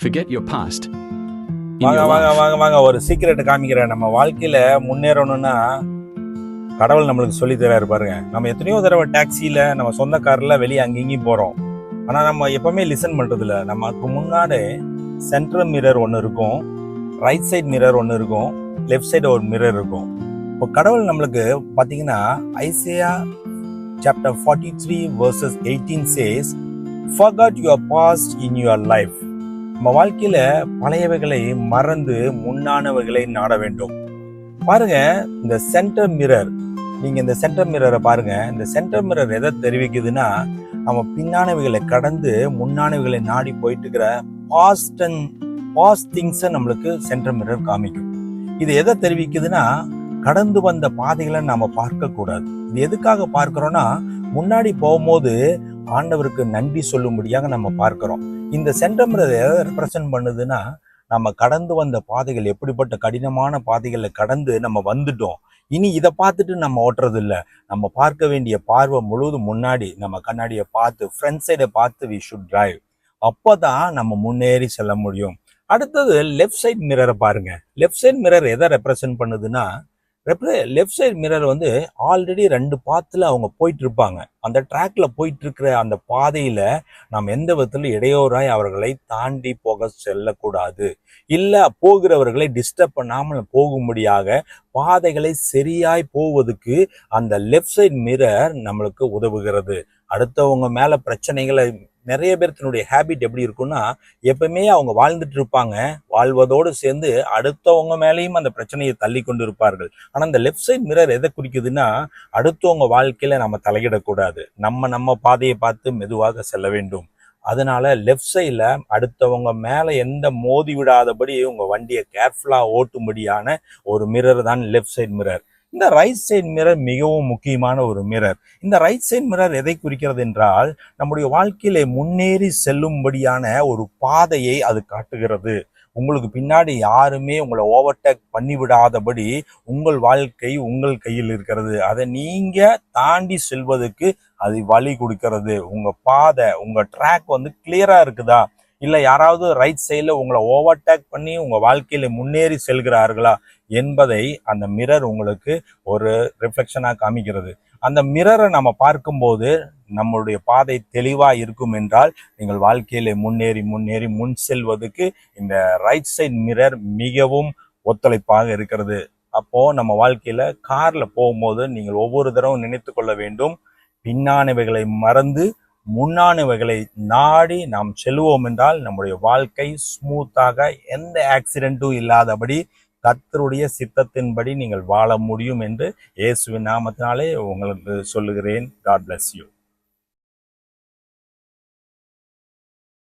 Forget your past. In வாங்க your வாங்க life. வாங்க வாங்க ஒரு சீக்கிரட்டை காமிக்கிறேன். நம்ம வாழ்க்கையில முன்னேறணும்னா கடவுள் நம்மளுக்கு சொல்லி தராரு பாருங்க. நம்ம எத்தனையோ தடவை டாக்ஸியில நம்ம சொந்த கார்ல வெளியே அங்கேயும் போறோம். ஆனா நம்ம எப்பவுமே லிசன் பண்றது இல்ல. நமக்கு முன்னாடி சென்ட்ரல் மிரர் ஒன்று இருக்கும், ரைட் சைடு மிரர் ஒன்று இருக்கும், லெஃப்ட் சைடு ஒரு மிரர் இருக்கும். இப்போ கடவுள் நம்மளுக்கு பார்த்தீங்கன்னா Isaiah chapter 43 verses 18 says, forget your past in your life. நம்ம வாழ்க்கையில பழையவைகளை மறந்து முன்னானவைகளை நாட வேண்டும். பாருங்க, இந்த சென்டர் மிரர், நீங்க இந்த சென்டர் மிரரை பாருங்க. இந்த சென்டர் மிரர் எதை தெரிவிக்குதுன்னா, நம்ம பின்னானவைகளை கடந்து முன்னானவைகளை நாடி போயிட்டு இருக்கிற பாஸ்ட் திங்ஸை நம்மளுக்கு சென்டர் மிரர் காமிக்கும். இது எதை தெரிவிக்குதுன்னா, கடந்து வந்த பாதைகளை நாம பார்க்க கூடாது. இது எதுக்காக பார்க்கிறோம்னா, முன்னாடி போகும்போது ஆண்டவருக்கு நன்றி சொல்லும்படியாக நம்ம பார்க்கிறோம். இந்த சென்டர் மிரர் எதை ரெப்ரசன்ட் பண்ணுதுன்னா, நம்ம கடந்து வந்த பாதைகள் எப்படிப்பட்ட கடினமான பாதைகளை கடந்து நம்ம வந்துட்டோம். இனி இதை பார்த்துட்டு நம்ம ஓட்டுறது இல்லை. நம்ம பார்க்க வேண்டிய பார்வை முழுவதும் முன்னாடி நம்ம கண்ணாடியை பார்த்து ஃப்ரண்ட் சைடை பார்த்து வி ஷுட் டிரைவ். அப்போதான் நம்ம முன்னேறி செல்ல முடியும். அடுத்தது லெஃப்ட் சைட் மிரரை பாருங்க. லெஃப்ட் சைட் மிரர் எதை ரெப்ரசன்ட் பண்ணுதுன்னா, லெஃப்ட் சைடு மிரர் வந்து ஆல்ரெடி 2 பாத்துல அவங்க போயிட்டு இருப்பாங்க. அந்த ட்ராக்ல போயிட்டு இருக்கிற அந்த பாதையில நாம் எந்த விதத்துல இடையூறாய் அவர்களை தாண்டி போக செல்லக்கூடாது. இல்ல போகிறவர்களை டிஸ்டர்ப் பண்ணாமல் போகும்படியாக பாதைகளை சரியாய் போவதுக்கு அந்த லெஃப்ட் சைடு மிரர் நம்மளுக்கு உதவுகிறது. அடுத்தவங்க மேல பிரச்சனைகளை, நிறைய பேர்த்தினுடைய ஹேபிட் எப்படி இருக்குன்னா, எப்பவுமே அவங்க வாழ்ந்துட்டு இருப்பாங்க, வாழ்வதோடு சேர்ந்து அடுத்தவங்க மேலேயும் அந்த பிரச்சனையை தள்ளி கொண்டு இருப்பார்கள். ஆனா இந்த லெஃப்ட் சைட் மிரர் எதை குறிக்குதுன்னா, அடுத்தவங்க வாழ்க்கையில நம்ம தலையிடக்கூடாது, நம்ம பாதையை பார்த்து மெதுவாக செல்ல வேண்டும். அதனால லெஃப்ட் சைட்ல அடுத்தவங்க மேல எந்த மோதி விடாதபடி உங்க வண்டியை கேர்ஃபுல்லா ஓட்டும்படியான ஒரு மிரர் தான் லெஃப்ட் சைட் மிரர். இந்த ரைட் சைட் மிரர் மிகவும் முக்கியமான ஒரு மிரர். இந்த ரைட் சைட் மிரர் எதை குறிக்கிறது என்றால், நம்முடைய வாழ்க்கையில முன்னேறி செல்லும்படியான ஒரு பாதையை அது காட்டுகிறது. உங்களுக்கு பின்னாடி யாருமே உங்களை ஓவர்டேக் பண்ணி விடாதபடி உங்கள் வாழ்க்கை உங்கள் கையில் இருக்கிறது. அதை நீங்க தாண்டி செல்வதற்கு அது வழி கொடுக்கிறது. உங்க பாதை, உங்க ட்ராக் வந்து கிளியரா இருக்குதா, இல்லை யாராவது ரைட் சைடில் உங்களை ஓவர்டேக் பண்ணி உங்கள் வாழ்க்கையில முன்னேறி செல்கிறார்களா என்பதை அந்த மிரர் உங்களுக்கு ஒரு ரிஃப்ளெக்ஷனாக காமிக்கிறது. அந்த மிரரை நம்ம பார்க்கும்போது நம்மளுடைய பாதை தெளிவா இருக்கும் என்றால் நீங்கள் வாழ்க்கையில முன்னேறி முன் செல்வதற்கு இந்த ரைட் சைட் மிரர் மிகவும் ஒத்துழைப்பாக இருக்கிறது. அப்போ நம்ம வாழ்க்கையில கார்ல போகும்போது நீங்கள் ஒவ்வொரு தடவை நினைத்து கொள்ள வேண்டும், பின்னானவைகளை மறந்து முன்னானவைகளை நாடி நாம் செல்வோம் என்றால் நம்முடைய வாழ்க்கை ஸ்மூத்தாக, எந்த ஆக்சிடென்ட்டும் இல்லாதபடி கர்த்தருடைய சித்தத்தின்படி நீங்கள் வாழ முடியும் என்று இயேசுவின் நாமத்தினாலே உங்களுக்கு சொல்லுகிறேன். God bless you.